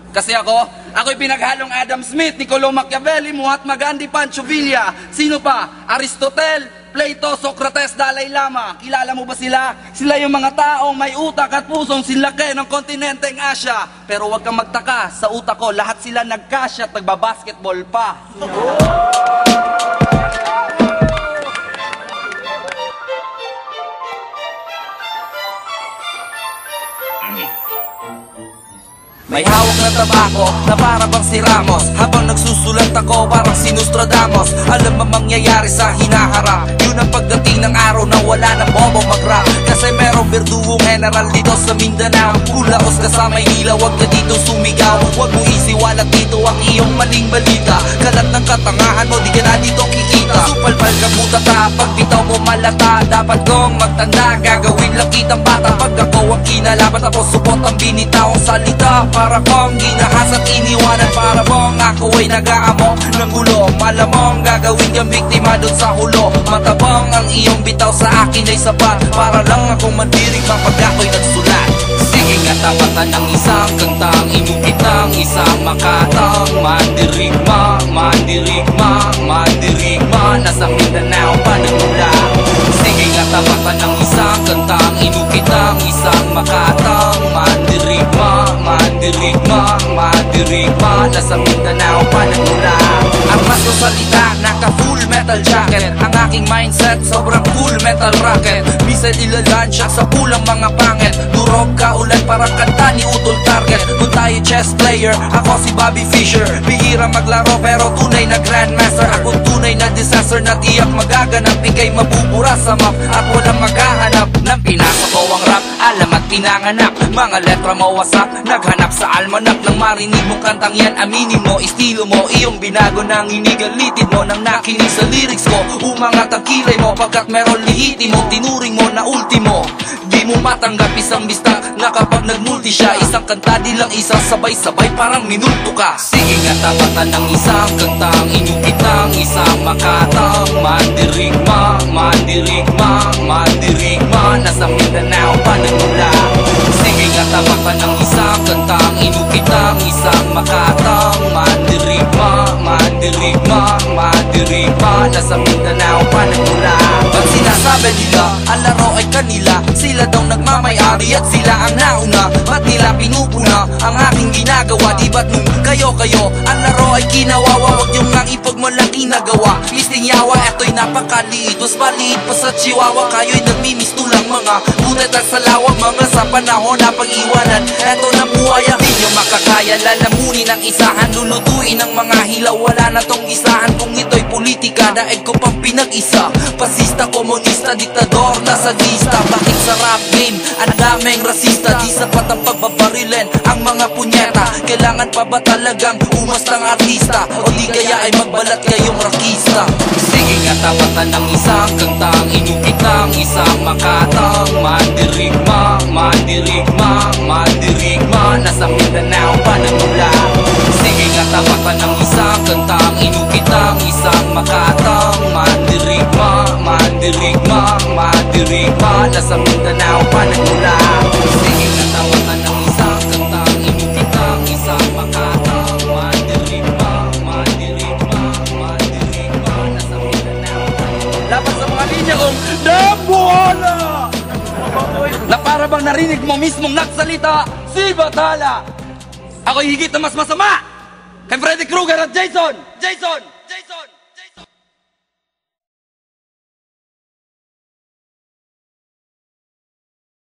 Kasi ako'y pinaghalong Adam Smith, Niccolo Machiavelli, Mahatma Gandhi, Pancho Villa. Sino pa? Aristotle, Plato, Socrates, Dalai Lama. Kilala mo ba sila? Sila yung mga taong may utak at pusong sinlaki ng kontinenteng Asia. Pero huwag kang magtaka, sa utak ko, lahat sila nagkasya at nagbabasketball pa. May hawak na tabako na para bang si Ramos. Habang nagsusulat ako parang si Nostradamus. Alam mo mangyayari sa hinaharap. Yun ang pagdating ng araw na wala na bobo mag-rap. Kasi merong berdugong general dito sa Mindanao. Kulaos ka sa Maynila, wag ka dito sumigaw. Wag mo isiwalat dito ang iyong maling balita. Kalat ng katangahan mo, di ka na dito kikita. Supalpal ka mutata, pag bitaw mo malata. Dapat kong magtanda, gagawin lang kitang bata. Pag ako ang kinalaban, tapos supot ang binitawang salita. Para kong ginahas at iniwanan. Para bang ako ay nag-aamok ng gulo. Malamang gagawin kang biktima doon sa hulo. Matabang ang iyong bitaw sa akin ay sapat. Para lang akong mandirig kapag ako'y nagsulat. Sige nga tapatan ng isang kantang, inukit ng isang makatang. Mandirigma, mandirigma, mandirigma. Nasa Mindanao pa nagmula. Sige nga tapatan ng isang kantang, inukit ng isang makatang. Mandirigma, mandirigma, mandirigma. Nasa Mindanao pa nagmula. Ang maso salita, naka full metal jacket. Ang aking mindset, sobrang cool metal rocket. Bisan ilalunch sa pulang mga pangit. Durog ka ulan parang kanta ni Utol Target. Kung tayo chess player, ako si Bobby Fischer. Bihira maglaro pero tunay na grandmaster. Ako tunay na disaster na tiyak magaganap. Ika'y mabubura sa map at walang maghahanap. Nang pinasa ko ang rap, alam at pinanganak. Mga letra mo wasak, naghanap sa almanak. Nang marinig mong kantang yan, aminin mo, estilo mo. Iyong binago nang inigalitid mo. Nang nakinig sa lyrics ko, umangat ang kilay mo. Pagkat meron lihitimo, tinuring mo na ultimo. Di mo matanggap isang bista na kapag nagmulti siya. Isang kanta di lang isang sabay-sabay parang minulto ka. Sige nga tapatan ng isang kantang, inukit ng isang makatang. Mandirigma, mandirigma, mandirigma. Nasa Mindanao pa nagmula. Sige nga tapatan ng isang kantang, inukit ng isang makatang. Mandirigma, mandirigma, mandirigma. Nasa Mindanao pa nagmula. Pag sinasabi nila, ang laro ay kanila. Sila daw nagmamayari at sila ang nauna. Ba't nila pinupuna ang aking ginagawa? Di ba't nung kayo, ang laro ay kinawawa? Huwag yung nang ipagmalaki nagawa. Listing yawa, eto'y napakaliit. Mas maliit pa sa chihuahua. Kayo'y nagmimistulang mga butet at salawang. Mga sa panahon na pag-iwanan. Eto na buhaya, di nyo makakaya. Lalamunin ang isahan, lulutuin ang mga hilaw. Wala na tong isahan kung ito'y politika. Daig ko pang pinag-isa. Pasista, komunista, diktador, nasa lista. Bakit sa rap game, ang daming rasista. Di sapat ang pagbabarilin ang mga punyeta. Kailangan pa ba talagang umastang artista? O di kaya ay magbalat kayong rakista? Sige nga tapatan ng isang kantang, inukit ng isang makatang. Mandirigma, mandirigma, mandirigma. Nasa Mindanao pa nagmula. Sige nga tapatan ng isang kantang, inukit ng isang makatang. Mandirigma, mandirigma, mandirigma. Nasa Mindanao pa nagmula. Sige nga tapatan ng isang kantang, inukit ng isang makatang. Mandirigma, mandirigma, mandirigma. Nasa Mindanao pa nagmula. Laban sa mga linya kong Dambuhala! Na para bang narinig mo mismong nagsalita si Bathala. Ako'y higit na mas masama kay Freddy Krueger at Jason!